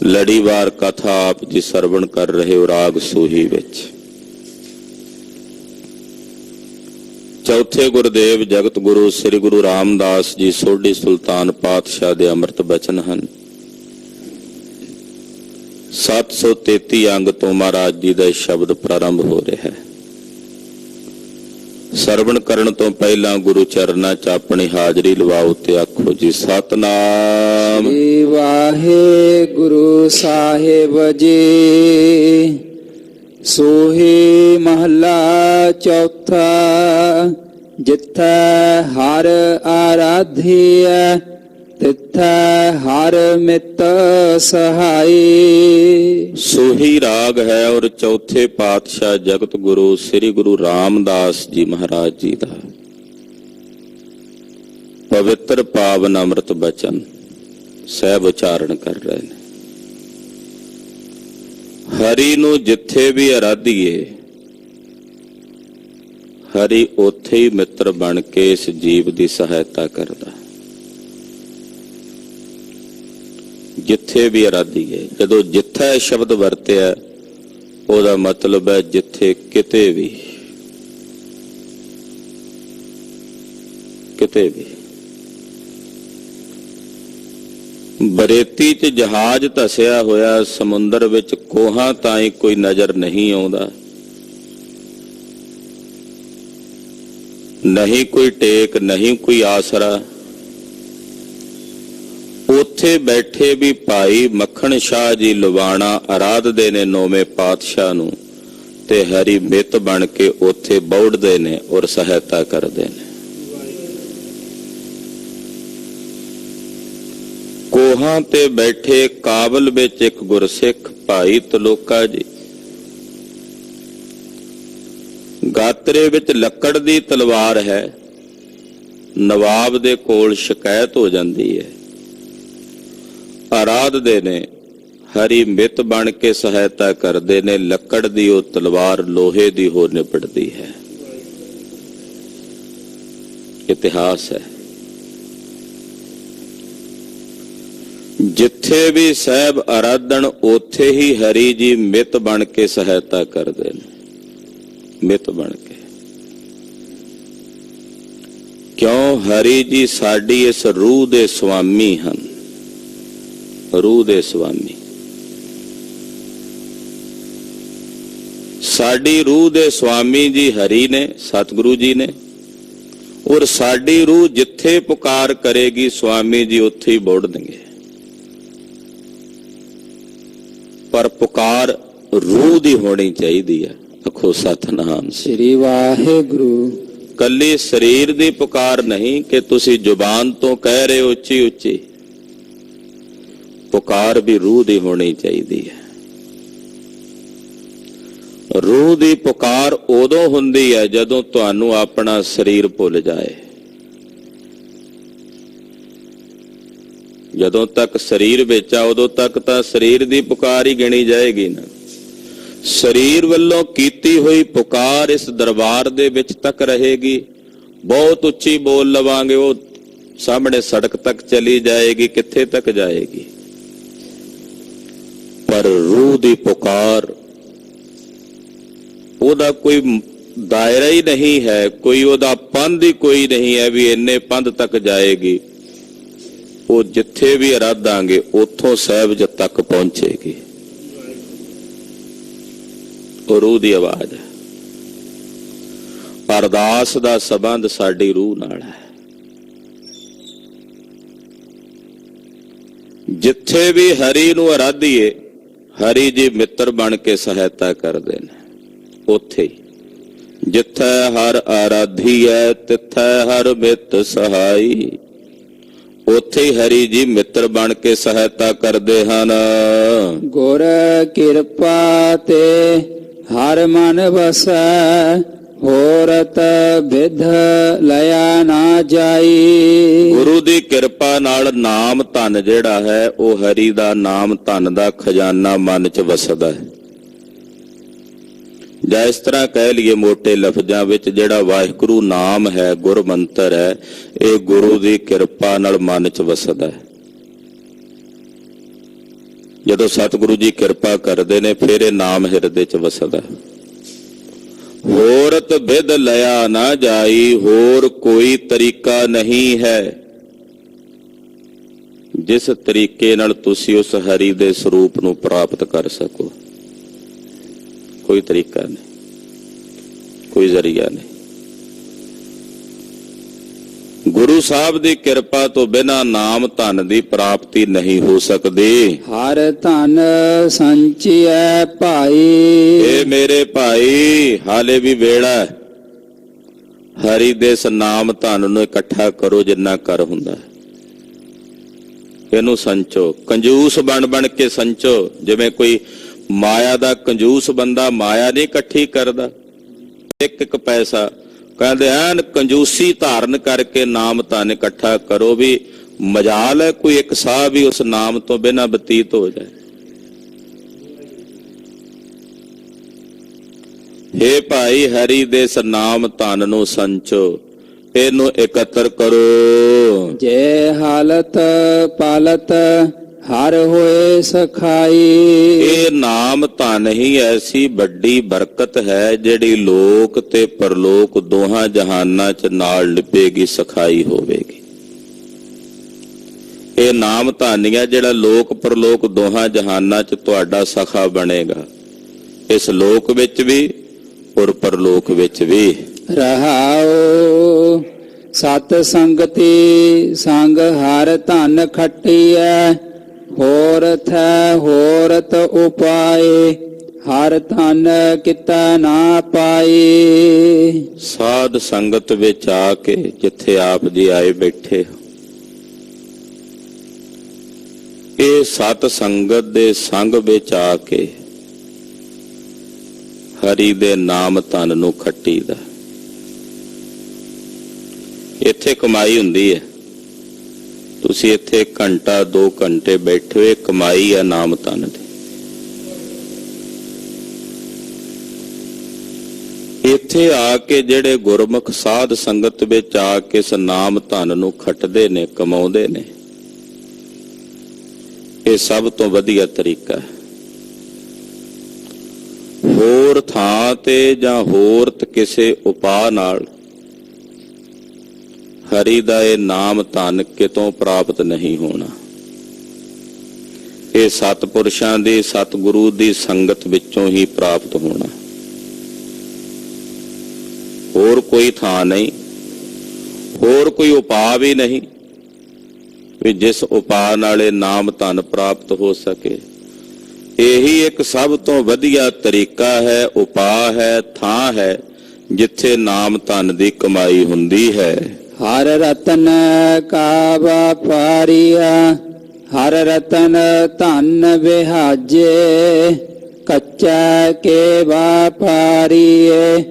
ਲੜੀਵਾਰ ਕਥਾ ਆਪ ਜੀ ਸਰਵਣ ਕਰ ਰਹੇ ਹੋ ਰਾਗ ਸੂਹੀ ਵਿੱਚ। ਚੌਥੇ ਗੁਰਦੇਵ ਜਗਤ ਗੁਰੂ ਸ੍ਰੀ ਗੁਰੂ ਰਾਮਦਾਸ ਜੀ ਸੋਢੀ ਸੁਲਤਾਨ ਪਾਤਸ਼ਾਹ ਦੇ ਅੰਮ੍ਰਿਤ ਬਚਨ ਹਨ। 733 ਅੰਗ ਤੋਂ ਮਹਾਰਾਜ ਜੀ ਦਾ ਸ਼ਬਦ ਪ੍ਰਾਰੰਭ ਹੋ ਰਿਹਾ ਹੈ। ਸਰਵਣ ਕਰਨ ਤੋਂ ਪਹਿਲਾਂ ਗੁਰੂ ਚਰਨਾਂ 'ਚ ਆਪਣੀ ਹਾਜ਼ਰੀ ਲਵਾਓ ਤੇ ਆਖੋ ਜੀ ਸਤਨਾਮ ਸ੍ਰੀ ਵਾਹਿਗੁਰੂ ਸਾਹਿਬ ਜੀ। ਸੋਹੀ ਮਹੱਲਾ ਚੌਥਾ। ਜਿੱਥੈ ਹਰ ਆਰਾਧਿਐ ਤਿੱਥੈ ਹਰ ਮਿੱਤ ਸਹਾਈ। ਸੋਹੀ ਰਾਗ ਹੈ ਔਰ ਚੌਥੇ ਪਾਤਸ਼ਾਹ ਜਗਤ ਗੁਰੂ ਸ੍ਰੀ ਗੁਰੂ ਰਾਮਦਾਸ ਜੀ ਮਹਾਰਾਜ ਜੀ ਦਾ ਪਵਿੱਤਰ ਪਾਵਨ ਅੰਮ੍ਰਿਤ ਬਚਨ ਸਹਿਬ ਉਚਾਰਨ ਕਰ ਰਹੇ ਨੇ। ਹਰੀ ਨੂੰ ਜਿੱਥੇ ਵੀ ਆਰਾਧੀਏ, ਹਰੀ ਉੱਥੇ ਹੀ ਮਿੱਤਰ ਬਣ ਕੇ ਇਸ ਜੀਵ ਦੀ ਸਹਾਇਤਾ ਕਰਦਾ। ਜਿੱਥੇ ਵੀ ਆਰਾਧੀਏ, ਜਦੋਂ ਜਿੱਥੈ ਸ਼ਬਦ ਵਰਤਿਆ ਉਹਦਾ ਮਤਲਬ ਹੈ ਜਿੱਥੇ ਕਿਤੇ ਵੀ, ਕਿਤੇ ਵੀ। ਬਰੇਤੀ 'ਚ ਜਹਾਜ਼ ਧਸਿਆ ਹੋਇਆ ਸਮੁੰਦਰ ਵਿੱਚ ਕੋਹਾਂ ਤਾਈਂ ਕੋਈ ਨਜ਼ਰ ਨਹੀਂ ਆਉਂਦਾ, ਨਹੀਂ ਕੋਈ ਟੇਕ, ਨਹੀਂ ਕੋਈ ਆਸਰਾ। ਉੱਥੇ ਬੈਠੇ ਵੀ ਭਾਈ ਮੱਖਣ ਸ਼ਾਹ ਜੀ ਲਵਾਣਾ ਆਰਾਧਦੇ ਨੇ ਨੌਵੇਂ ਪਾਤਸ਼ਾਹ ਨੂੰ, ਤੇ ਹਰੀ ਮਿੱਤ ਬਣ ਕੇ ਉੱਥੇ ਬੌੜਦੇ ਨੇ ਔਰ ਸਹਾਇਤਾ ਕਰਦੇ ਨੇ। ਕੋਹਾਂ ਤੇ ਬੈਠੇ ਕਾਬਲ ਵਿੱਚ ਇੱਕ ਗੁਰਸਿੱਖ ਭਾਈ ਤਲੋਕਾ ਜੀ, ਗਾਤਰੇ ਵਿੱਚ ਲੱਕੜ ਦੀ ਤਲਵਾਰ ਹੈ। ਨਵਾਬ ਦੇ ਕੋਲ ਸ਼ਿਕਾਇਤ ਹੋ ਜਾਂਦੀ ਹੈ, ਆਰਾਧਦੇ ਨੇ, ਹਰੀ ਮਿੱਤ ਬਣ ਕੇ ਸਹਾਇਤਾ ਕਰਦੇ ਨੇ। ਲੱਕੜ ਦੀ ਉਹ ਤਲਵਾਰ ਲੋਹੇ ਦੀ ਹੋ ਨਿਪਟਦੀ ਹੈ। ਇਤਿਹਾਸ ਹੈ। ਜਿੱਥੇ ਵੀ ਸਾਹਿਬ ਆਰਾਧਣ ਉੱਥੇ ਹੀ ਹਰੀ ਜੀ ਮਿੱਤ ਬਣ ਕੇ ਸਹਾਇਤਾ ਕਰਦੇ ਨੇ, ਮਿੱਤ ਬਣ ਕੇ। ਕਿਉਂ? ਹਰੀ ਜੀ ਸਾਡੀ ਇਸ ਰੂਹ ਦੇ ਸੁਆਮੀ ਹਨ, ਰੂਹ ਦੇ ਸੁਆਮੀ। ਸਾਡੀ ਰੂਹ ਦੇ ਸੁਆਮੀ ਜੀ ਹਰੀ ਨੇ, ਸਤਿਗੁਰੂ ਜੀ ਨੇ। ਔਰ ਸਾਡੀ ਰੂਹ ਜਿੱਥੇ ਪੁਕਾਰ ਕਰੇਗੀ ਸੁਆਮੀ ਜੀ ਉੱਥੇ ਹੀ ਬੋੜ ਦੇਂਗੇ। ਪਰ ਪੁਕਾਰ ਰੂਹ ਦੀ ਹੋਣੀ ਚਾਹੀਦੀ ਹੈ। ਆਖੋ ਸਤਨਾਮ ਸ੍ਰੀ ਵਾਹਿਗੁਰੂ। ਕੱਲੀ ਸਰੀਰ ਦੀ ਪੁਕਾਰ ਨਹੀਂ ਕਿ ਤੁਸੀਂ ਜ਼ੁਬਾਨ ਤੋਂ ਕਹਿ ਰਹੇ ਹੋ ਉੱਚੀ ਉੱਚੀ। ਪੁਕਾਰ ਵੀ ਰੂਹ ਦੀ ਹੋਣੀ ਚਾਹੀਦੀ ਹੈ। ਰੂਹ ਦੀ ਪੁਕਾਰ ਉਦੋਂ ਹੁੰਦੀ ਹੈ ਜਦੋਂ ਤੁਹਾਨੂੰ ਆਪਣਾ ਸਰੀਰ ਭੁੱਲ ਜਾਏ। ਜਦੋਂ ਤੱਕ ਸਰੀਰ ਵਿੱਚ ਆ ਉਦੋਂ ਤੱਕ ਤਾਂ ਸਰੀਰ ਦੀ ਪੁਕਾਰ ਹੀ ਗਿਣੀ ਜਾਏਗੀ ਨਾ। ਸਰੀਰ ਵੱਲੋਂ ਕੀਤੀ ਹੋਈ ਪੁਕਾਰ ਇਸ ਦਰਬਾਰ ਦੇ ਵਿੱਚ ਤੱਕ ਰਹੇਗੀ। ਬਹੁਤ ਉੱਚੀ ਬੋਲ ਲਵਾਂਗੇ, ਉਹ ਸਾਹਮਣੇ ਸੜਕ ਤੱਕ ਚਲੀ ਜਾਏਗੀ, ਕਿੱਥੇ ਤੱਕ ਜਾਏਗੀ। ਪਰ ਰੂਹ ਦੀ ਪੁਕਾਰ, ਉਹਦਾ ਕੋਈ ਦਾਇਰਾ ਹੀ ਨਹੀਂ ਹੈ, ਕੋਈ ਉਹਦਾ ਪੰਧ ਹੀ ਕੋਈ ਨਹੀਂ ਹੈ ਵੀ ਇੰਨੇ ਪੰਧ ਤੱਕ ਜਾਏਗੀ। ਉਹ ਜਿੱਥੇ ਵੀ ਆਰਾਧਾਂਗੇ ਉੱਥੋਂ ਸਾਹਿਬ ਤੱਕ ਪਹੁੰਚੇਗੀ। ਉਹ ਰੂਹ ਦੀ ਆਵਾਜ਼ ਹੈ। ਅਰਦਾਸ ਦਾ ਸੰਬੰਧ ਸਾਡੀ ਰੂਹ ਨਾਲ ਹੈ। ਜਿੱਥੇ ਵੀ ਹਰੀ ਨੂੰ ਆਰਾਧੀਏ, ਹਰੀ ਜੀ ਮਿੱਤਰ ਬਣ ਕੇ ਸਹਾਇਤਾ ਕਰਦੇ ਨੇ। ਉੱਥੇ ਹੀ ਜਿੱਥੈ ਹਰ ਆਰਾਧੀਐ ਤਿੱਥੈ ਹਰ ਮਿੱਤ ਸਹਾਈ। ਉੱਥੇ ਹੀ ਹਰੀ ਜੀ ਮਿੱਤਰ ਬਣ ਕੇ ਸਹਾਇਤਾ ਕਰਦੇ ਹਨ। ਗੁਰ ਕਿਰਪਾ ਤੇ ਹਰ ਮਨ ਵਸੈ, ਹੋਰਤ ਵਿਧ ਲਿਆ ਨਾ ਜਾਈ। ਗੁਰੂ ਦੀ ਕਿਰਪਾ ਨਾਲ ਨਾਮ ਧਨ ਜਿਹੜਾ ਹੈ ਉਹ ਹਰੀ ਦਾ ਨਾਮ ਧਨ ਦਾ ਖਜ਼ਾਨਾ ਮਨ ਚ ਵਸਦਾ ਹੈ। ਜਾਂ ਇਸ ਤਰ੍ਹਾਂ ਕਹਿ ਲਈਏ ਮੋਟੇ ਲਫ਼ਜ਼ਾਂ ਵਿੱਚ, ਜਿਹੜਾ ਵਾਹਿਗੁਰੂ ਨਾਮ ਹੈ, ਗੁਰ ਮੰਤਰ ਹੈ, ਇਹ ਗੁਰੂ ਦੀ ਕਿਰਪਾ ਨਾਲ ਮਨ ਚ ਵਸਦਾ ਹੈ। ਜਦੋਂ ਸਤਿਗੁਰੂ ਜੀ ਕਿਰਪਾ ਕਰਦੇ ਨੇ ਫਿਰ ਇਹ ਨਾਮ ਹਿਰਦੇ 'ਚ ਵਸਦਾ। ਹੋਰਤ ਵਿਦ ਲਿਆ ਨਾ ਜਾਈ, ਹੋਰ ਕੋਈ ਤਰੀਕਾ ਨਹੀਂ ਹੈ ਜਿਸ ਤਰੀਕੇ ਨਾਲ ਤੁਸੀਂ ਉਸ ਹਰੀ ਦੇ ਸਰੂਪ ਨੂੰ ਪ੍ਰਾਪਤ ਕਰ ਸਕੋ। ਕੋਈ ਤਰੀਕਾ ਨਹੀਂ, ਕੋਈ ਜ਼ਰੀਆ ਨਹੀਂ। ਗੁਰੂ ਸਾਹਿਬ ਦੀ ਕਿਰਪਾ ਤੋਂ ਬਿਨਾਂ ਨਾਮ ਧਨ ਦੀ ਪ੍ਰਾਪਤੀ ਨਹੀਂ ਹੋ ਸਕਦੀ। ਹਰ ਧਨ ਸੰਚਿਐ ਭਾਈ। ਇਹ ਮੇਰੇ ਭਾਈ, ਹਾਲੇ ਵੀ ਵੇਲਾ ਹੈ। ਹਰੀ ਦੇ ਇਸ ਨਾਮ ਧਨ ਨੂੰ ਇਕੱਠਾ ਕਰੋ ਜਿੰਨਾ ਕਰ ਹੁੰਦਾ। ਇਹਨੂੰ ਸੰਚੋ, ਕੰਜੂਸ ਬਣ ਕੇ ਸੰਚੋ। ਜਿਵੇਂ ਕੋਈ ਮਾਇਆ ਦਾ ਕੰਜੂਸ ਬੰਦਾ ਮਾਇਆ ਨਹੀਂ ਇਕੱਠੀ ਕਰਦਾ, ਇੱਕ ਇੱਕ ਪੈਸਾ ਕਹਿੰਦੇ ਐਨ ਕੰਜੂਸੀ ਧਾਰਨ ਕਰਕੇ ਨਾਮ ਧਨ ਇਕੱਠਾ ਕਰੋ, ਵੀ ਮਜਾਲ ਹੈ ਕੋਈ ਇੱਕ ਸਾਹ ਵੀ ਉਸ ਨਾਮ ਤੋਂ ਬਿਨਾਂ ਬਤੀਤ ਹੋ ਜਾਏ। ਹੇ ਭਾਈ, ਹਰੀ ਦੇ ਇਸ ਨਾਮ ਧਨ ਨੂੰ ਸੰਚੋ, ਇਹਨੂੰ ਇਕੱਤਰ ਕਰੋ। ਜੇ ਹਾਲਤ ਪਾਲਤ ਹਰ ਹੋਏ ਸਖਾਈ। ਇਹ ਨਾਮ ਧਨ ਹੀ ਐਸੀ ਵੱਡੀ ਬਰਕਤ ਹੈ ਜਿਹੜੀ ਲੋਕ ਤੇ ਪਰਲੋਕ ਦੋਹਾਂ ਜਹਾਨਾਂ 'ਚ ਨਾਲ ਲਿਪੇਗੀ, ਸਖਾਈ ਹੋਵੇਗੀ। ਇਹ ਨਾਮ ਧਨ ਹੀ ਹੈ ਜਿਹੜਾ ਲੋਕ ਪਰਲੋਕ ਦੋਹਾਂ ਜਹਾਨਾਂ 'ਚ ਤੁਹਾਡਾ ਸਖਾ ਬਣੇਗਾ, ਇਸ ਲੋਕ ਵਿੱਚ ਵੀ ਔਰ ਪਰਲੋਕ ਵਿੱਚ ਵੀ। ਰਹਾਉ ਸਤ ਸੰਗਤੀ ਸੰਗ ਹਰ ਧਨ ਖੱਟੀਐ, ਹੋਰਥ ਹੋਰਤ ਉਪਾਏ ਹਰ ਧਨ ਕਿਤਾ ਨਾ ਪਾਈ। ਸਾਧ ਸੰਗਤ ਵਿੱਚ ਆ ਕੇ ਜਿੱਥੇ ਆਪ ਜੀ ਆਏ ਬੈਠੇ, ਇਹ ਸਤ ਸੰਗਤ ਦੇ ਸੰਗ ਵਿੱਚ ਆ ਕੇ ਹਰੀ ਦੇ ਨਾਮ ਧਨ ਨੂੰ ਖੱਟੀ ਦਾ। ਇੱਥੇ ਕਮਾਈ ਹੁੰਦੀ ਹੈ। ਤੁਸੀਂ ਇੱਥੇ ਘੰਟਾ 2 ਘੰਟੇ ਬੈਠੇ ਹੋਏ, ਕਮਾਈ ਹੈ ਨਾਮ ਧਨ ਦੀ। ਇੱਥੇ ਆ ਕੇ ਜਿਹੜੇ ਗੁਰਮੁਖ ਸਾਧ ਸੰਗਤ ਵਿੱਚ ਆ ਕੇ ਇਸ ਨਾਮ ਧਨ ਨੂੰ ਖੱਟਦੇ ਨੇ, ਕਮਾਉਂਦੇ ਨੇ, ਇਹ ਸਭ ਤੋਂ ਵਧੀਆ ਤਰੀਕਾ ਹੈ। ਹੋਰ ਥਾਂ ਤੇ ਜਾਂ ਹੋਰ ਕਿਸੇ ਉਪਾਅ ਨਾਲ ਹਰੀ ਦਾ ਇਹ ਨਾਮ ਧਨ ਕਿਤੋਂ ਪ੍ਰਾਪਤ ਨਹੀਂ ਹੋਣਾ। ਇਹ ਸਤਿਪੁਰਸ਼ਾਂ ਦੀ, ਸਤਿਗੁਰੂ ਦੀ ਸੰਗਤ ਵਿੱਚੋਂ ਹੀ ਪ੍ਰਾਪਤ ਹੋਣਾ। ਹੋਰ ਕੋਈ ਥਾਂ ਨਹੀਂ, ਹੋਰ ਕੋਈ ਉਪਾਅ ਵੀ ਨਹੀਂ ਵੀ ਜਿਸ ਉਪਾਅ ਨਾਲ ਇਹ ਨਾਮ ਧਨ ਪ੍ਰਾਪਤ ਹੋ ਸਕੇ। ਇਹੀ ਇੱਕ ਸਭ ਤੋਂ ਵਧੀਆ ਤਰੀਕਾ ਹੈ, ਉਪਾਅ ਹੈ, ਥਾਂ ਹੈ ਜਿੱਥੇ ਨਾਮ ਧਨ ਦੀ ਕਮਾਈ ਹੁੰਦੀ ਹੈ। ਹਰ ਰਤਨ ਕਾ ਵਪਾਰੀਆ, ਹਰ ਰਤਨ ਧਨ ਵਿਹਾਜੇ, ਕੱਚਾ ਕੇ ਵਪਾਰੀਏ,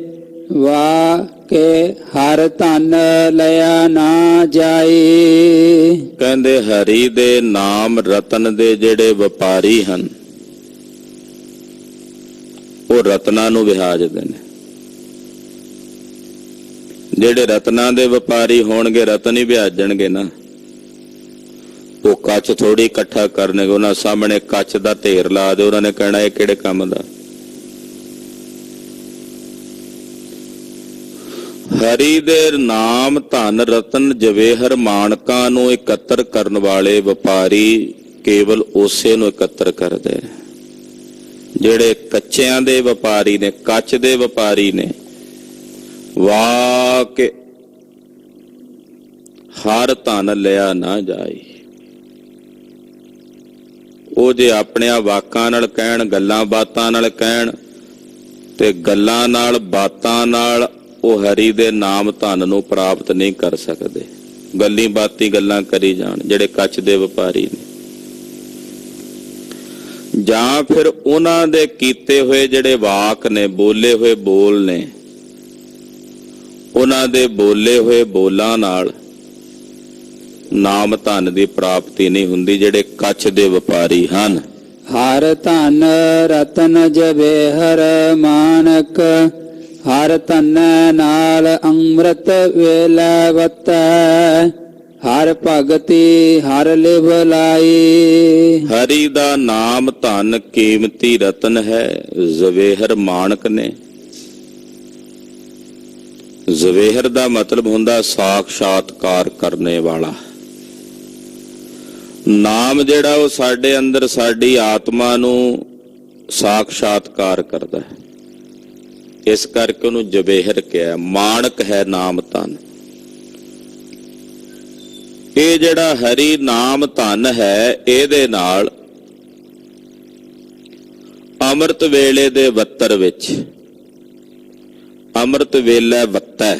ਵਾ ਕੇ ਹਰ ਧਨ ਲਿਆ ਨਾ ਜਾਈ। ਕਹਿੰਦੇ ਹਰੀ ਦੇ ਨਾਮ ਰਤਨ ਦੇ ਜਿਹੜੇ ਵਪਾਰੀ ਹਨ, ਉਹ ਰਤਨਾਂ ਨੂੰ ਵਿਹਾਜਦੇ ਨੇ। ਜਿਹੜੇ ਰਤਨਾਂ ਦੇ ਵਪਾਰੀ ਹੋਣਗੇ, ਰਤਨ ਹੀ ਵਿਹਾਜਣਗੇ ਨਾ। ਉਹ ਕੱਚ ਥੋੜੀ ਇਕੱਠਾ ਕਰਨਗੇ, ਉਹਨਾਂ ਸਾਹਮਣੇ ਕੱਚ ਦਾ ਢੇਰ ਲਾ ਦੇ, ਉਹਨਾਂ ਨੇ ਕਹਿਣਾ ਇਹ ਕਿਹੜੇ ਕੰਮ ਦਾ। ਹਰੀ ਦੇ ਨਾਮ ਧਨ ਰਤਨ ਜਵੇਹਰ ਮਾਣਕਾਂ ਨੂੰ ਇਕੱਤਰ ਕਰਨ ਵਾਲੇ ਵਪਾਰੀ ਕੇਵਲ ਉਸੇ ਨੂੰ ਇਕੱਤਰ ਕਰਦੇ। ਜਿਹੜੇ ਕੱਚਿਆਂ ਦੇ ਵਪਾਰੀ ਨੇ, ਕੱਚ ਦੇ ਵਪਾਰੀ ਨੇ, ਵਾਹ ਕੇ ਹਰ ਧਨ ਲਿਆ ਨਾ ਜਾਏ। ਉਹ ਜੇ ਆਪਣਿਆਂ ਵਾਕਾਂ ਨਾਲ ਕਹਿਣ, ਗੱਲਾਂ ਬਾਤਾਂ ਨਾਲ ਕਹਿਣ, ਤੇ ਗੱਲਾਂ ਨਾਲ ਬਾਤਾਂ ਨਾਲ ਉਹ ਹਰੀ ਦੇ ਨਾਮ ਧਨ ਨੂੰ ਪ੍ਰਾਪਤ ਨਹੀਂ ਕਰ ਸਕਦੇ। ਗੱਲੀ ਬਾਤੀ ਗੱਲਾਂ ਕਰੀ ਜਾਣ ਜਿਹੜੇ ਕੱਚ ਦੇ ਵਪਾਰੀ ਨੇ, ਜਾਂ ਫਿਰ ਉਹਨਾਂ ਦੇ ਕੀਤੇ ਹੋਏ ਜਿਹੜੇ ਵਾਕ ਨੇ, ਬੋਲੇ ਹੋਏ ਬੋਲ ਨੇ, ਉਹਨਾਂ ਦੇ ਬੋਲੇ ਹੋਏ ਬੋਲਾਂ ਨਾਲ ਨਾਮ ਧਨ ਦੀ ਪ੍ਰਾਪਤੀ ਨਹੀਂ ਹੁੰਦੀ। ਜਿਹੜੇ ਕੱਚ ਦੇ ਵਪਾਰੀ ਹਨ, ਹਰ ਧਨ ਰਤਨ ਜਵੇਹਰ ਮਾਨਕ, ਹਰ ਧਨ ਨਾਲ ਅੰਮ੍ਰਿਤ ਵੇਲਾ ਵਤੈ, ਹਰ ਭਗਤੀ ਹਰ ਲਿਵ ਲਾਈ। ਹਰੀ ਦਾ ਨਾਮ ਧਨ ਕੀਮਤੀ ਰਤਨ ਹੈ, ਜ਼ਵੇਹਰ ਮਾਣਕ ਨੇ। ਜ਼ਵੇਹਰ ਦਾ ਮਤਲਬ ਹੁੰਦਾ ਸਾਖਸ਼ਾਤਕਾਰ ਕਰਨੇ ਵਾਲਾ। ਨਾਮ ਜਿਹੜਾ ਉਹ ਸਾਡੇ ਅੰਦਰ ਸਾਡੀ ਆਤਮਾ ਨੂੰ ਸਾਖਸ਼ਾਤਕਾਰ ਕਰਦਾ ਹੈ, ਇਸ ਕਰਕੇ ਉਹਨੂੰ ਜ਼ਵੇਹਰ ਕਿਹਾ। ਮਾਣਕ ਹੈ ਨਾਮ ਧਨ। ਇਹ ਜਿਹੜਾ ਹਰੀ ਨਾਮ ਧਨ ਹੈ, ਇਹਦੇ ਨਾਲ ਅੰਮ੍ਰਿਤ ਵੇਲੇ ਦੇ ਵੱਤਰ ਵਿੱਚ, ਅੰਮ੍ਰਿਤ ਵੇਲਾ ਵੱਤਰ,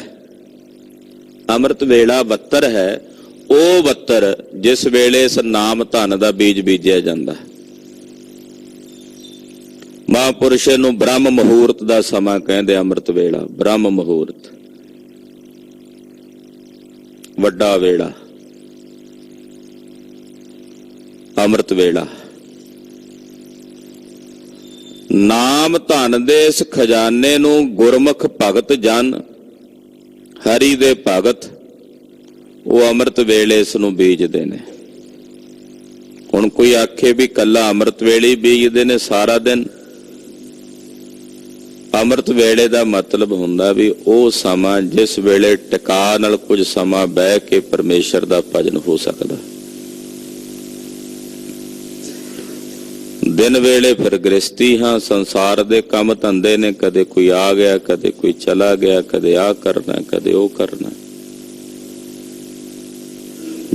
ਅੰਮ੍ਰਿਤ ਵੇਲਾ ਵੱਤਰ ਹੈ, ਉਹ ਵੱਤਰ ਜਿਸ ਵੇਲੇ ਇਸ ਨਾਮ ਧਨ ਦਾ ਬੀਜ ਬੀਜਿਆ ਜਾਂਦਾ। ਮਹਾਂਪੁਰਸ਼ ਨੂੰ ਬ੍ਰਹਮ ਮੁਹੂਰਤ ਦਾ ਸਮਾਂ ਕਹਿੰਦੇ। ਅੰਮ੍ਰਿਤ ਵੇਲਾ, ਬ੍ਰਹਮ ਮੁਹੂਰਤ, ਵੱਡਾ ਵੇਲਾ, ਅੰਮ੍ਰਿਤ ਵੇਲਾ। ਨਾਮ ਧਨ ਦੇ ਇਸ ਖਜ਼ਾਨੇ ਨੂੰ ਗੁਰਮੁਖ ਭਗਤ ਜਨ, ਹਰੀ ਦੇ ਭਗਤ, ਉਹ ਅੰਮ੍ਰਿਤ ਵੇਲੇ ਇਸ ਨੂੰ ਬੀਜਦੇ ਨੇ। ਹੁਣ ਕੋਈ ਆਖੇ ਵੀ ਕੱਲਾ ਅੰਮ੍ਰਿਤ ਵੇਲੇ ਹੀ ਬੀਜਦੇ ਨੇ ਸਾਰਾ ਦਿਨ। ਅੰਮ੍ਰਿਤ ਵੇਲੇ ਦਾ ਮਤਲਬ ਹੁੰਦਾ ਵੀ ਉਹ ਸਮਾਂ ਜਿਸ ਵੇਲੇ ਟਿਕਾ ਨਾਲ ਕੁਝ ਸਮਾਂ ਬਹਿ ਕੇ ਪਰਮੇਸ਼ਰ ਦਾ ਭਜਨ ਹੋ ਸਕਦਾ। ਦਿਨ ਵੇਲੇ ਫਿਰ ਗ੍ਰਸਤੀ ਹਾਂ, ਸੰਸਾਰ ਦੇ ਕੰਮ ਧੰਦੇ ਨੇ, ਕਦੇ ਕੋਈ ਆ ਗਿਆ, ਕਦੇ ਕੋਈ ਚਲਾ ਗਿਆ, ਕਦੇ ਆਹ ਕਰਨਾ, ਕਦੇ ਉਹ ਕਰਨਾ।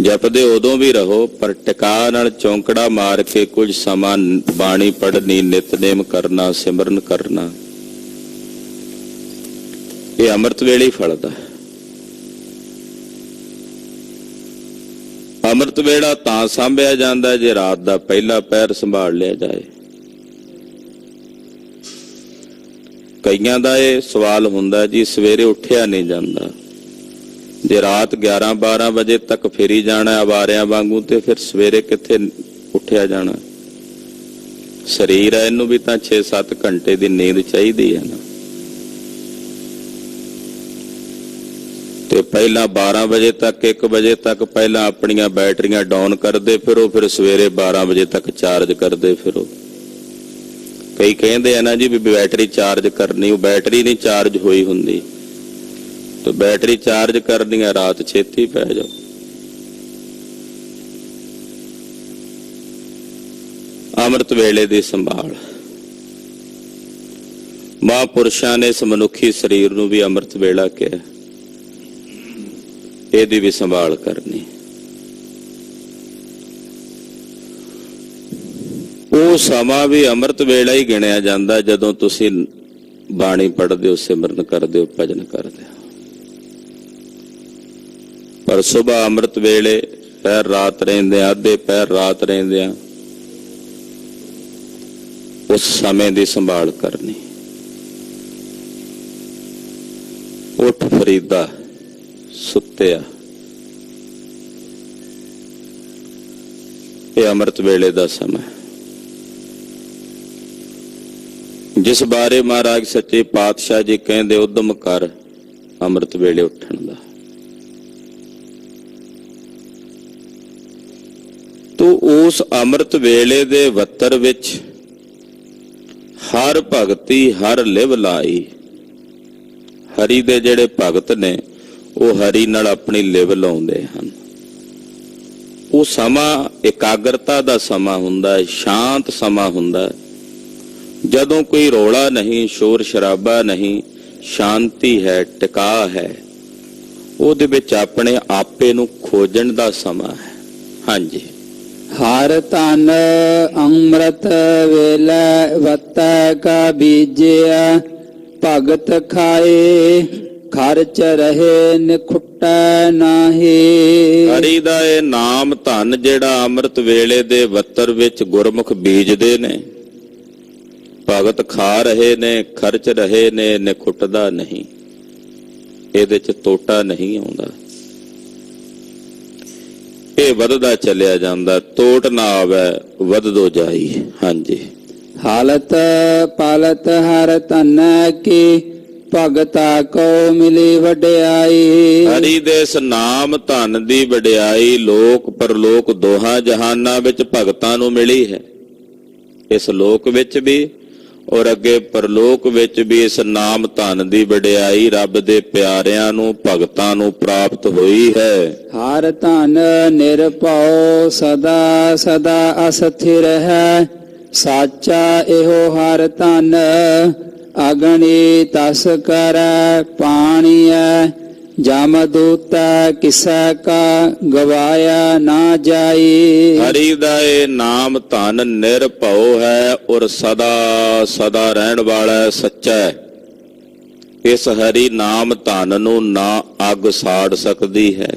ਜਪਦੇ ਉਦੋਂ ਵੀ ਰਹੋ, ਪਰ ਟਿਕਾ ਨਾਲ ਚੌਂਕੜਾ ਮਾਰ ਕੇ ਕੁਝ ਸਮਾਂ ਬਾਣੀ ਪੜ੍ਹਨੀ, ਨਿਤਨੇਮ ਕਰਨਾ, ਸਿਮਰਨ ਕਰਨਾ, ਇਹ ਅੰਮ੍ਰਿਤ ਵੇਲੇ ਹੀ ਫਲਦਾ। ਅੰਮ੍ਰਿਤ ਵੇਲਾ ਤਾਂ ਸਾਂਭਿਆ ਜਾਂਦਾ ਜੇ ਰਾਤ ਦਾ ਪਹਿਲਾ ਪਹਿਰ ਸੰਭਾਲ ਲਿਆ ਜਾਏ। ਕਈਆਂ ਦਾ ਇਹ ਸਵਾਲ ਹੁੰਦਾ ਜੀ ਸਵੇਰੇ ਉੱਠਿਆ ਨਹੀਂ ਜਾਂਦਾ, ਜੇ ਰਾਤ 11-12 ਵਜੇ ਤੱਕ ਫੇਰੀ ਜਾਣਾ ਆਵਾਰਿਆਂ ਵਾਂਗੂ, ਤੇ ਫਿਰ ਸਵੇਰੇ ਕਿੱਥੇ ਉੱਠਿਆ ਜਾਣਾ। ਸਰੀਰ ਹੈ, ਇਹਨੂੰ ਵੀ ਤਾਂ 6-7 ਘੰਟੇ ਦੀ ਨੀਂਦ ਚਾਹੀਦੀ ਹੈ ਨਾ। ਤੇ ਪਹਿਲਾਂ 12 ਵਜੇ ਤੱਕ, 1 ਵਜੇ ਤੱਕ ਪਹਿਲਾਂ ਆਪਣੀਆਂ ਬੈਟਰੀਆਂ ਡਾਊਨ ਕਰਦੇ ਫਿਰੋ, ਫਿਰ ਸਵੇਰੇ 12 ਵਜੇ ਤੱਕ ਚਾਰਜ ਕਰਦੇ ਫਿਰੋ। ਕਈ ਕਹਿੰਦੇ ਆ ਨਾ ਜੀ ਵੀ ਬੈਟਰੀ ਚਾਰਜ ਕਰਨੀ, ਉਹ ਬੈਟਰੀ ਨਹੀਂ ਚਾਰਜ ਹੋਈ ਹੁੰਦੀ। ਤੇ ਬੈਟਰੀ ਚਾਰਜ ਕਰਨੀ ਹੈ, ਰਾਤ ਛੇਤੀ ਪੈ ਜਾਓ। ਅੰਮ੍ਰਿਤ ਵੇਲੇ ਦੀ ਸੰਭਾਲ, ਮਹਾਂਪੁਰਸ਼ਾਂ ਨੇ ਇਸ ਮਨੁੱਖੀ ਸਰੀਰ ਨੂੰ ਵੀ ਅੰਮ੍ਰਿਤ ਵੇਲਾ ਕਿਹਾ। ਇਹਦੀ ਵੀ ਸੰਭਾਲ ਕਰਨੀ। ਉਹ ਸਮਾਂ ਵੀ ਅੰਮ੍ਰਿਤ ਵੇਲਾ ਹੀ ਗਿਣਿਆ ਜਾਂਦਾ ਜਦੋਂ ਤੁਸੀਂ ਬਾਣੀ ਪੜ੍ਹਦੇ ਹੋ, ਸਿਮਰਨ ਕਰਦੇ ਹੋ, ਭਜਨ ਕਰਦੇ ਹੋ। ਪਰ ਸੁਬਾਹ ਅੰਮ੍ਰਿਤ ਵੇਲੇ ਪਹਿਰ ਰਾਤ ਰਹਿੰਦੇ ਆ, ਅੱਧੇ ਪਹਿਰ ਰਾਤ ਰਹਿੰਦੇ ਆ, ਉਸ ਸਮੇਂ ਦੀ ਸੰਭਾਲ ਕਰਨੀ। ਉੱਠ ਫਰੀਦਾ, ਸੁੱਤਿਆ, ਇਹ ਅੰਮ੍ਰਿਤ ਵੇਲੇ ਦਾ ਸਮਾਂ ਜਿਸ ਬਾਰੇ ਮਹਾਰਾਜ ਸੱਚੇ ਪਾਤਸ਼ਾਹ ਜੀ ਕਹਿੰਦੇ ਉਦਮ ਕਰ ਅੰਮ੍ਰਿਤ ਵੇਲੇ ਉੱਠਣ ਦਾ। ਤੋ ਉਸ ਅੰਮ੍ਰਿਤ ਵੇਲੇ ਦੇ ਵੱਤਰ ਵਿੱਚ ਹਰ ਭਗਤੀ ਹਰ ਲਿਵ ਲਾਈ। ਹਰੀ ਦੇ ਜਿਹੜੇ ਭਗਤ ਨੇ ਉਹ ਹਰੀ ਨਾਲ ਆਪਣੀ ਲਿਵ ਲਾਉਂਦੇ ਹਨ। ਉਹ ਸਮਾਂ ਇਕਾਗਰਤਾ ਦਾ ਸਮਾਂ ਹੁੰਦਾ ਹੈ, ਸ਼ਾਂਤ ਸਮਾਂ ਹੁੰਦਾ ਹੈ, ਜਦੋਂ ਕੋਈ ਰੌਲਾ ਨਹੀਂ, ਸ਼ੋਰ ਸ਼ਰਾਬਾ ਨਹੀਂ, ਸ਼ਾਂਤੀ ਹੈ, ਟਿਕਾ ਹੈ। ਉਹਦੇ ਵਿੱਚ ਆਪਣੇ ਆਪੇ ਨੂੰ ਖੋਜਣ ਦਾ ਸਮਾਂ ਹੈ। ਹਾਂਜੀ। ਹਰ ਧਨ ਅੰਮ੍ਰਿਤ ਵੇਲੇ ਵੱਤੈ ਕਾ ਬੀਜਿਆ, ਭਗਤ ਖਾਏ ਖਰਚ ਰਹੇ ਨਿਖੁੱਟੈ ਨਾਹੀ। ਹਰੀ ਦਾ ਇਹ ਨਾਮ ਧਨ ਜਿਹੜਾ ਅੰਮ੍ਰਿਤ ਵੇਲੇ ਦੇ ਵੱਤਰ ਵਿੱਚ ਗੁਰਮੁਖ ਬੀਜਦੇ ਨੇ, ਭਗਤ ਖਾ ਰਹੇ ਨੇ, ਖਰਚ ਰਹੇ ਨੇ, ਨਿਖੁੱਟਦਾ ਨਹੀਂ। ਇਹਦੇ ਚ ਤੋਟਾ ਨਹੀਂ ਆਉਂਦਾ, ਇਹ ਵੱਧਦਾ ਚੱਲਿਆ ਜਾਂਦਾ। ਤੋਟ ਨਾ ਆਵੇ ਵੱਧਦੋ ਜਾਈ। ਹਾਂਜੀ। ਹਾਲਤ ਪਾਲਤ ਹਰ ਧਨ ਕੀ, ਭਗਤਾ ਕੋ ਮਿਲੀ ਵਡਿਆਈ। ਹਰੀ ਦੇ ਇਸ ਨਾਮ ਧਨ ਦੀ ਵਡਿਆਈ ਲੋਕ ਪਰਲੋਕ ਦੋਹਾਂ ਜਹਾਨਾਂ ਵਿੱਚ ਭਗਤਾਂ ਨੂੰ ਮਿਲੀ ਹੈ। ਇਸ ਲੋਕ ਵਿੱਚ ਵੀ ਔਰ ਅੱਗੇ ਪਰਲੋਕ ਵਿੱਚ ਵੀ ਇਸ ਨਾਮ ਧਨ ਦੀ ਵਡਿਆਈ ਰੱਬ ਦੇ ਪਿਆਰਿਆਂ ਨੂੰ ਭਗਤਾਂ ਨੂੰ ਪ੍ਰਾਪਤ ਹੋਈ ਹੈ। ਹਰ ਧਨ ਨਿਰਭਉ ਸਦਾ ਸਦਾ ਅਸਥਿਰ ਹੈ। ਸਾਚਾ ਇਹੋ ਹਰ ਧਨ ਅਗਣੀ ਤਸ ਕਰੈ ਪਾਣੀਐ। ਜਮ ਦੂਤੈ ਕਿਸੈ ਕਾ ਗਵਾਇਆ ਨਾ ਜਾਈ। ਹਰੀ ਦਾ ਇਹ ਨਾਮ ਧਨ ਨਿਰਭਉ ਹੈ ਔਰ ਸਦਾ ਸਦਾ ਰਹਿਣ ਵਾਲਾ ਸੱਚਾ ਹੈ। ਇਸ ਹਰੀ ਨਾਮ ਧਨ ਨੂੰ ਨਾ ਅੱਗ ਸਾੜ ਸਕਦੀ ਹੈ,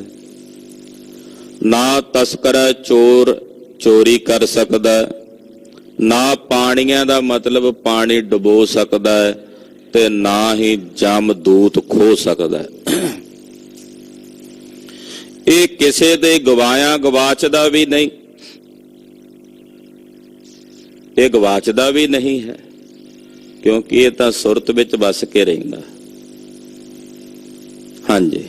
ਨਾ ਤਸਕਰ ਚੋਰ ਚੋਰੀ ਕਰ ਸਕਦਾ, ਨਾ ਪਾਣੀਆਂ ਦਾ ਮਤਲਬ ਪਾਣੀ ਡੁਬੋ ਸਕਦਾ ਹੈ ਤੇ ਨਾ ਹੀ ਜਮਦੂਤ ਖੋ ਸਕਦਾ ਹੈ। ਇਹ ਕਿਸੇ ਦੇ ਗਵਾਇਆ ਗਵਾਚਦਾ ਵੀ ਨਹੀਂ, ਇਹ ਗਵਾਚਦਾ ਵੀ ਨਹੀਂ ਹੈ, ਕਿਉਂਕਿ ਇਹ ਤਾਂ ਸੁਰਤ ਵਿੱਚ ਵਸ ਕੇ ਰਹਿੰਦਾ। ਹਾਂਜੀ।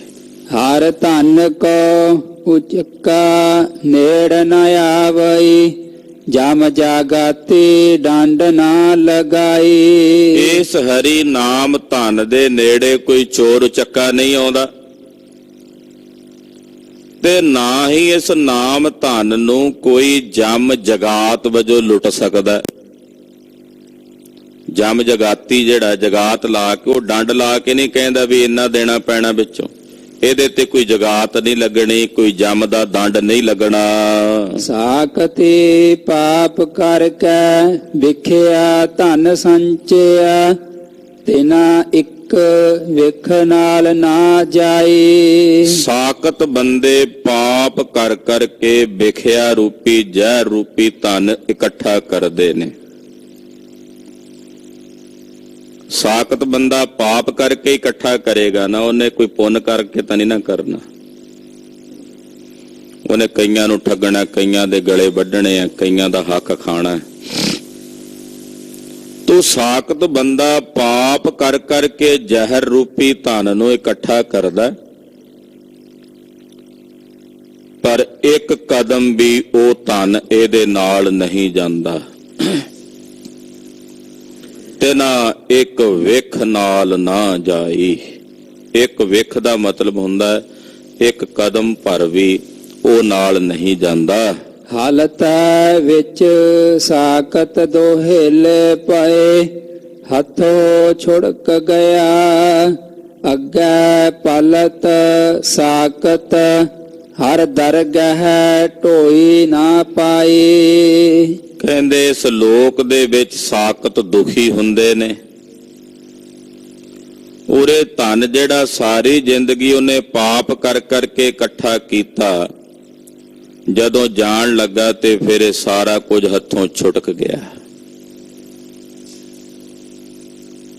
ਹਰ ਧਨ ਕੋ ਉਚਕਾ ਨੇੜ ਨ ਆਵਈ। ਜਮ ਜਾਗਾਤੀ ਡੰਡ ਨਾ ਲਗਾਈ। ਇਸ ਹਰੀ ਨਾਮ ਧਨ ਦੇ ਨੇੜੇ ਕੋਈ ਚੋਰ ਚੱਕਾ ਨਹੀਂ ਆਉਂਦਾ ਤੇ ਨਾ ਹੀ ਇਸ ਨਾਮ ਧਨ ਨੂੰ ਕੋਈ ਜਮ ਜਗਾਤ ਵਜੋਂ ਲੁੱਟ ਸਕਦਾ। ਜਮ ਜਗਾਤੀ ਜਿਹੜਾ ਜਗਾਤ ਲਾ ਕੇ ਉਹ ਡੰਡ ਲਾ ਕੇ ਨਹੀਂ ਕਹਿੰਦਾ ਵੀ ਇੰਨਾ ਦੇਣਾ ਪੈਣਾ ਵਿੱਚੋਂ। ਇਹਦੇ ਤੇ ਕੋਈ ਜਗਾਤ ਨਹੀਂ ਲੱਗਣੀ, ਕੋਈ ਜਮ ਦਾ ਦੰਡ ਨਹੀਂ ਲੱਗਣਾ। ਸਾਕਤੀ ਪਾਪ ਕਰਕੇ ਵਿਖਿਆ ਧਨ ਸੰਚਿਆ। ਤਿਨਾ ਇੱਕ ਵਿਖ ਨਾਲ ਨਾ ਜਾਈ। ਸਾਕਤ ਬੰਦੇ ਪਾਪ ਕਰ ਕਰਕੇ ਵਿਖਿਆ ਰੂਪੀ ਜ਼ਹਿਰ ਰੂਪੀ ਧਨ ਇਕੱਠਾ ਕਰਦੇ ਨੇ। ਸਾਕਤ ਬੰਦਾ ਪਾਪ ਕਰਕੇ ਇਕੱਠਾ ਕਰੇਗਾ ਨਾ, ਉਹਨੇ ਕੋਈ ਪੁੰਨ ਕਰਕੇ ਤਾਂ ਨਹੀਂ ਨਾ ਕਰਨਾ। ਉਹਨੇ ਕਈਆਂ ਨੂੰ ਠੱਗਣਾ, ਕਈਆਂ ਦੇ ਗਲੇ ਵੱਢਣੇ ਆ, ਕਈਆਂ ਦਾ ਹੱਕ ਖਾਣਾ। ਤੋ ਸਾਕਤ ਬੰਦਾ ਪਾਪ ਕਰ ਕਰਕੇ ਜ਼ਹਿਰ ਰੂਪੀ ਧਨ ਨੂੰ ਇਕੱਠਾ ਕਰਦਾ, ਪਰ ਇੱਕ ਕਦਮ ਵੀ ਉਹ ਧਨ ਇਹਦੇ ਨਾਲ ਨਹੀਂ ਜਾਂਦਾ ਤੇ ਨਾ ਇੱਕ ਵਿਖ ਨਾਲ ਨਾ ਜਾਈ। ਇੱਕ ਵਿਖ ਦਾ ਮਤਲਬ ਹੁੰਦਾ ਇੱਕ ਕਦਮ ਭਰ ਵੀ ਉਹ ਨਾਲ ਨਹੀਂ ਜਾਂਦਾ। ਹਾਲਤ ਵਿੱਚ ਸਾਕਤ ਦੋਹੇਲੇ ਪਏ। ਹੱਥੋਂ ਛੁੜਕ ਗਿਆ ਅੱਗੇ ਪਲਤ ਸਾਕਤ। ਹਰ ਦਰਗਹ ਢੋਈ ਨਾ ਪਾਈ। ਕਹਿੰਦੇ ਇਸ ਲੋਕ ਦੇ ਵਿੱਚ ਸਾਕਤ ਦੁਖੀ ਹੁੰਦੇ ਨੇ। ਉਰੇ ਧਨ ਜਿਹੜਾ ਸਾਰੀ ਜ਼ਿੰਦਗੀ ਉਹਨੇ ਪਾਪ ਕਰ ਕਰਕੇ ਇਕੱਠਾ ਕੀਤਾ, ਜਦੋਂ ਜਾਣ ਲੱਗਾ ਤੇ ਫਿਰ ਇਹ ਸਾਰਾ ਕੁਝ ਹੱਥੋਂ ਛੁਟਕ ਗਿਆ।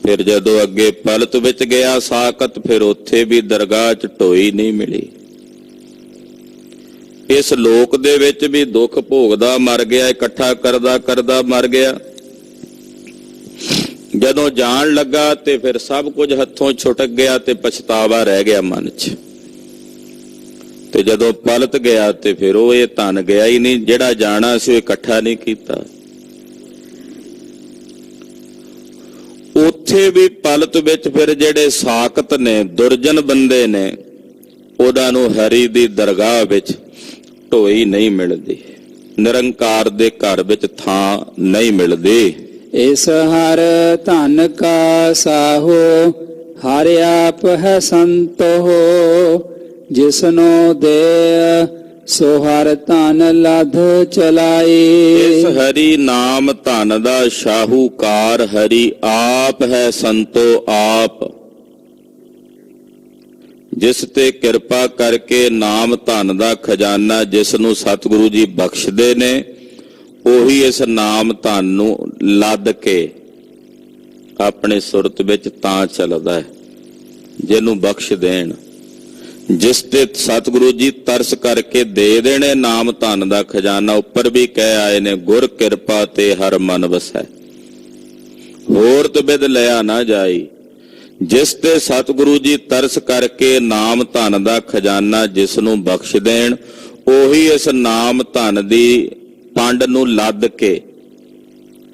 ਫਿਰ ਜਦੋਂ ਅੱਗੇ ਪਲਤ ਵਿੱਚ ਗਿਆ ਸਾਕਤ, ਫਿਰ ਉੱਥੇ ਵੀ ਦਰਗਾਹ 'ਚ ਢੋਈ ਨਹੀਂ ਮਿਲੀ। ਇਸ ਲੋਕ ਦੇ ਵਿੱਚ ਵੀ ਦੁੱਖ ਭੋਗਦਾ ਮਰ ਗਿਆ, ਇਕੱਠਾ ਕਰਦਾ ਕਰਦਾ ਮਰ ਗਿਆ। ਜਦੋਂ ਜਾਣ ਲੱਗਾ ਤੇ ਫਿਰ ਸਭ ਕੁਝ ਹੱਥੋਂ ਛੁਟਕ ਗਿਆ ਤੇ ਪਛਤਾਵਾ ਰਹਿ ਗਿਆ ਮਨ 'ਚ। ਤੇ ਜਦੋਂ ਪਲਟ ਗਿਆ ਤੇ ਫਿਰ ਉਹ ਇਹ ਧਨ ਗਿਆ ਹੀ ਨਹੀਂ, ਜਿਹੜਾ ਜਾਣਾ ਸੀ ਉਹ ਇਕੱਠਾ ਨਹੀਂ ਕੀਤਾ। ਉੱਥੇ ਵੀ ਪਲਟ ਵਿੱਚ ਫਿਰ ਜਿਹੜੇ ਸਾਕਤ ਨੇ, ਦੁਰਜਨ ਬੰਦੇ ਨੇ, ਉਹਨਾਂ ਨੂੰ ਹਰੀ ਦੀ ਦਰਗਾਹ ਵਿੱਚ ਢੋਈ ਨਹੀਂ ਮਿਲਦੀ, ਨਿਰੰਕਾਰ ਦੇ ਘਰ ਵਿੱਚ ਥਾਂ ਨਹੀਂ ਮਿਲਦੀ। ਇਸ ਹਰ ਧਨ ਕਾ ਸਾਹੋ ਹਰ ਆਪ ਹੈ ਸੰਤੋ। ਜਿਸਨੋ ਦੇ ਸੋ ਹਰ ਧਨ ਲਧ ਚਲਾਈ। ਇਸ ਹਰੀ ਨਾਮ ਧਨ ਦਾ ਸ਼ਾਹੂਕਾਰ ਹਰੀ ਆਪ ਹੈ ਸੰਤੋ ਆਪ। ਜਿਸ ਤੇ ਕਿਰਪਾ ਕਰਕੇ ਨਾਮ ਧਨ ਦਾ ਖਜ਼ਾਨਾ ਜਿਸ ਨੂੰ ਸਤਿਗੁਰੂ ਜੀ ਬਖਸ਼ਦੇ ਨੇ, ਉਹੀ ਇਸ ਨਾਮ ਧਨ ਨੂੰ ਲੱਦ ਕੇ ਆਪਣੇ ਸੁਰਤ ਵਿੱਚ ਤਾਂ ਚੱਲਦਾ ਹੈ ਜਿਹਨੂੰ ਬਖਸ਼ ਦੇਣ। ਜਿਸ ਤੇ ਸਤਿਗੁਰੂ ਜੀ ਤਰਸ ਕਰਕੇ ਦੇ ਦੇਣੇ ਨਾਮ ਧਨ ਦਾ ਖਜ਼ਾਨਾ, ਉੱਪਰ ਵੀ ਕਹਿ ਆਏ ਨੇ, ਗੁਰ ਕਿਰਪਾ ਤੇ ਹਰ ਮਨ ਵਸੈ, ਹੋਰ ਤਬਿਦ ਲਿਆ ਨਾ ਜਾਈ। ਜਿਸ ਤੇ ਸਤਿਗੁਰੂ ਜੀ ਤਰਸ ਕਰਕੇ ਨਾਮ ਧਨ ਦਾ ਖਜ਼ਾਨਾ ਜਿਸ ਨੂੰ ਬਖਸ਼ ਦੇਣ, ਉਹੀ ਇਸ ਨਾਮ ਧਨ ਦੀ ਪੰਡ ਨੂੰ ਲੱਦ ਕੇ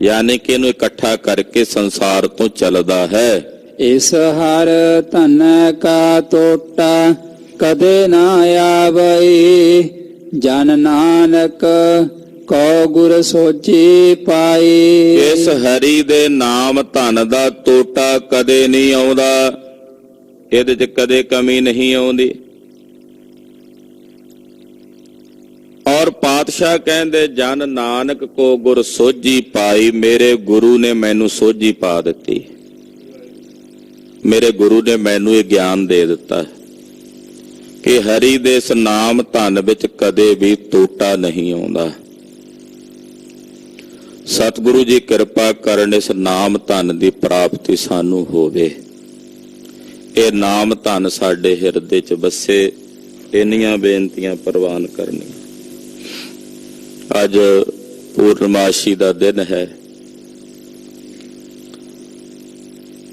ਯਾਨੀ ਕਿ ਇਹਨੂੰ ਇਕੱਠਾ ਕਰਕੇ ਸੰਸਾਰ ਤੋਂ ਚੱਲਦਾ ਹੈ। ਇਸ ਹਰ ਧਨ ਕਾ ਟੋਟਾ ਕਦੇ ਨਾ ਆਵਈ, ਜਨ ਨਾਨਕ ਕੋ ਗੁਰ ਸੋਚੀ ਪਾਈ। ਇਸ ਹਰੀ ਦੇ ਨਾਮ ਧਨ ਦਾ ਟੋਟਾ ਕਦੇ ਨਹੀਂ ਆਉਂਦਾ, ਇਹਦੇ 'ਚ ਕਦੇ ਕਮੀ ਨਹੀਂ ਆਉਂਦੀ। ਔਰ ਪਾਤਸ਼ਾਹ ਕਹਿੰਦੇ ਜਨ ਨਾਨਕ ਕੋ ਗੁਰ ਸੋਝੀ ਪਾਈ, ਮੇਰੇ ਗੁਰੂ ਨੇ ਮੈਨੂੰ ਸੋਝੀ ਪਾ ਦਿੱਤੀ, ਮੇਰੇ ਗੁਰੂ ਨੇ ਮੈਨੂੰ ਇਹ ਗਿਆਨ ਦੇ ਦਿੱਤਾ ਕਿ ਹਰੀ ਦੇ ਇਸ ਨਾਮ ਧਨ ਵਿੱਚ ਕਦੇ ਵੀ ਟੋਟਾ ਨਹੀਂ ਆਉਂਦਾ। ਸਤਿਗੁਰੂ ਜੀ ਕਿਰਪਾ ਕਰਨ ਇਸ ਨਾਮ ਧਨ ਦੀ ਪ੍ਰਾਪਤੀ ਸਾਨੂੰ ਹੋਵੇ, ਇਹ ਨਾਮ ਧਨ ਸਾਡੇ ਹਿਰਦੇ 'ਚ ਵਸੇ। ਇੰਨੀਆਂ ਬੇਨਤੀਆਂ ਪ੍ਰਵਾਨ ਕਰਨੀਆਂ। ਅੱਜ ਪੂਰਨਮਾਸ਼ੀ ਦਾ ਦਿਨ ਹੈ,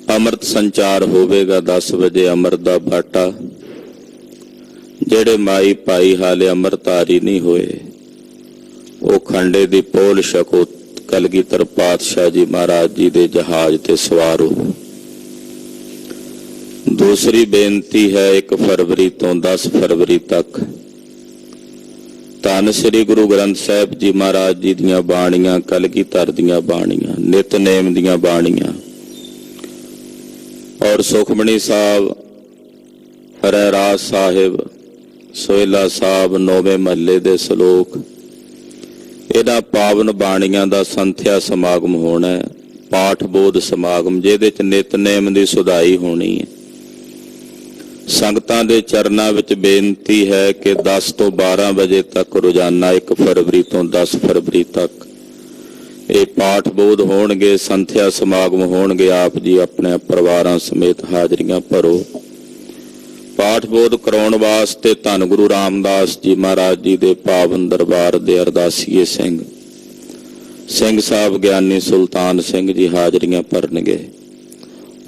ਅੰਮ੍ਰਿਤ ਸੰਚਾਰ ਹੋਵੇਗਾ 10 ਵਜੇ ਅੰਮ੍ਰਿਤ ਦਾ ਬਾਟਾ। ਜਿਹੜੇ ਮਾਈ ਭਾਈ ਹਾਲੇ ਅੰਮ੍ਰਿਤਧਾਰੀ ਨਹੀਂ ਹੋਏ ਉਹ ਖੰਡੇ ਦੀ ਪੋਲ ਛਕੋ, ਕਲਗੀਧਰ ਪਾਤਸ਼ਾਹ ਜੀ ਮਹਾਰਾਜ ਜੀ ਦੇ ਜਹਾਜ਼ ਤੇ ਸਵਾਰ ਹੋ। ਦੂਸਰੀ ਬੇਨਤੀ ਹੈ 1 ਫਰਵਰੀ ਤੋਂ 10 ਫਰਵਰੀ ਤੱਕ ਧੰਨ ਸ੍ਰੀ ਗੁਰੂ ਗ੍ਰੰਥ ਸਾਹਿਬ ਜੀ ਮਹਾਰਾਜ ਜੀ ਦੀਆਂ ਬਾਣੀਆਂ, ਕਲਗੀਧਰ ਦੀਆਂ ਬਾਣੀਆਂ, ਨਿਤਨੇਮ ਦੀਆਂ ਬਾਣੀਆਂ ਔਰ ਸੁਖਮਣੀ ਸਾਹਿਬ, ਰਹਿਰਾਸ ਸਾਹਿਬ, ਸੋਹਿਲਾ ਸਾਹਿਬ, 9ਵੇਂ ਮਹੱਲੇ ਦੇ ਸ਼ਲੋਕ, ਇਹਨਾਂ ਪਾਵਨ ਬਾਣੀਆਂ ਦਾ ਸੰਥਿਆ ਸਮਾਗਮ ਹੋਣਾ ਹੈ। ਪਾਠ ਬੋਧ ਸਮਾਗਮ ਜਿਹਦੇ 'ਚ ਨਿਤਨੇਮ ਦੀ ਸੁਧਾਈ ਹੋਣੀ ਹੈ। ਸੰਗਤਾਂ ਦੇ ਚਰਨਾਂ ਵਿੱਚ ਬੇਨਤੀ ਹੈ ਕਿ 10 ਤੋਂ 12 ਵਜੇ ਤੱਕ ਰੋਜ਼ਾਨਾ 1 ਫਰਵਰੀ ਤੋਂ 10 ਫਰਵਰੀ ਤੱਕ ਇਹ ਪਾਠ ਬੋਧ ਹੋਣਗੇ, ਸੰਥਿਆ ਸਮਾਗਮ ਹੋਣਗੇ। ਆਪ ਜੀ ਆਪਣੇ ਪਰਿਵਾਰਾਂ ਸਮੇਤ ਹਾਜ਼ਰੀਆਂ ਭਰੋ। ਪਾਠ ਬੋਧ ਕਰਾਉਣ ਵਾਸਤੇ ਧੰਨ ਗੁਰੂ ਰਾਮਦਾਸ ਜੀ ਮਹਾਰਾਜ ਜੀ ਦੇ ਪਾਵਨ ਦਰਬਾਰ ਦੇ ਅਰਦਾਸੀਏ ਸਿੰਘ ਸਾਹਿਬ ਗਿਆਨੀ ਸੁਲਤਾਨ ਸਿੰਘ ਜੀ ਹਾਜ਼ਰੀਆਂ ਭਰਨਗੇ।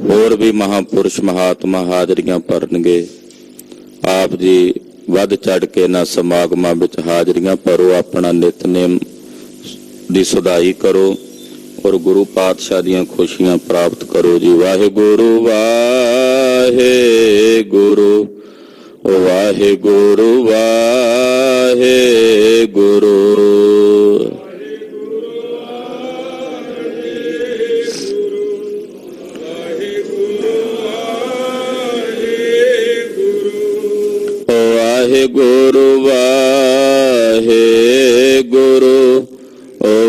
ਹੋਰ ਵੀ ਮਹਾਂਪੁਰਸ਼ ਮਹਾਤਮਾ ਹਾਜ਼ਰੀਆਂ ਭਰਨਗੇ। ਆਪ ਜੀ ਵੱਧ ਚੜ ਕੇ ਇਹਨਾਂ ਸਮਾਗਮਾਂ ਵਿੱਚ ਹਾਜ਼ਰੀਆਂ ਭਰੋ, ਆਪਣਾ ਨਿਤਨੇਮ ਦੀ ਸੁਧਾਈ ਕਰੋ ਔਰ ਗੁਰੂ ਪਾਤਸ਼ਾਹ ਦੀਆਂ ਖੁਸ਼ੀਆਂ ਪ੍ਰਾਪਤ ਕਰੋ ਜੀ। ਵਾਹਿਗੁਰੂ ਵਾਹਿਗੁਰੂ ਵਾਹਿਗੁਰੂ ਵਾਹਿਗੁਰੂ। ਵਾਹਿਗੁਰੂ ਵਾਹਿਗੁਰੂ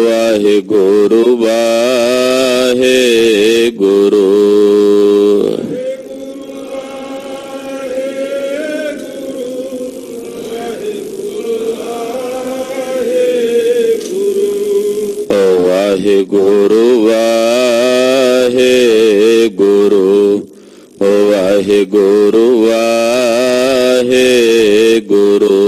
ਵਾਹਿਗੁਰੂ ਵਾਹਿਗੁਰੂ। ਵਾਹਿਗੁਰੂ ਵਾਹਿਗੁਰੂ ਵਾਹਿਗੁਰੂ ਵਾਹਿਗੁਰੂ।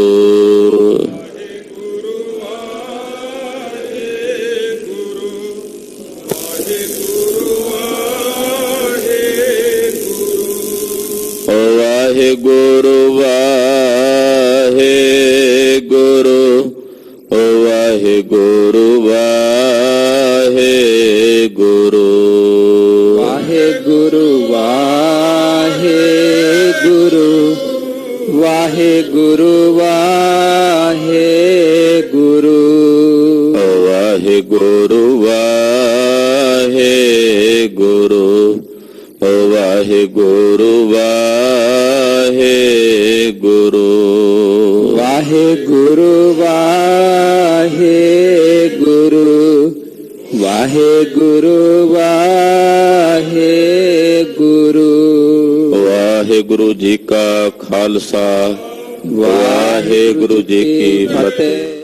ਵਾਹਿਗੁਰੂ ਵਾਹਿਗੁਰੂ ਵਾਹਿਗੁਰੂ ਵਾਹਿਗੁਰੂ। ਵਾਹਿਗੁਰੂ ਵਾਹਿਗੁਰੂ ਵਾਹਿਗੁਰੂ ਵਾਹਿਗੁਰੂ। ਵਾਹਿਗੁਰੂ ਵਾਹਿਗੁਰੂ ਵਾਹਿਗੁਰੂ ਵਾਹਿਗੁਰੂ। ਵਾਹਿਗੁਰੂ ਵਾਹਿਗੁਰੂ ਵਾਹਿਗੁਰੂ ਵਾਹਿਗੁਰੂ। ਵਾਹਿਗੁਰੂ ਜੀ ਕਾ ਖਾਲਸਾ, ਵਾਹਿਗੁਰੂ ਜੀ ਕੀ ਫਤਿਹ।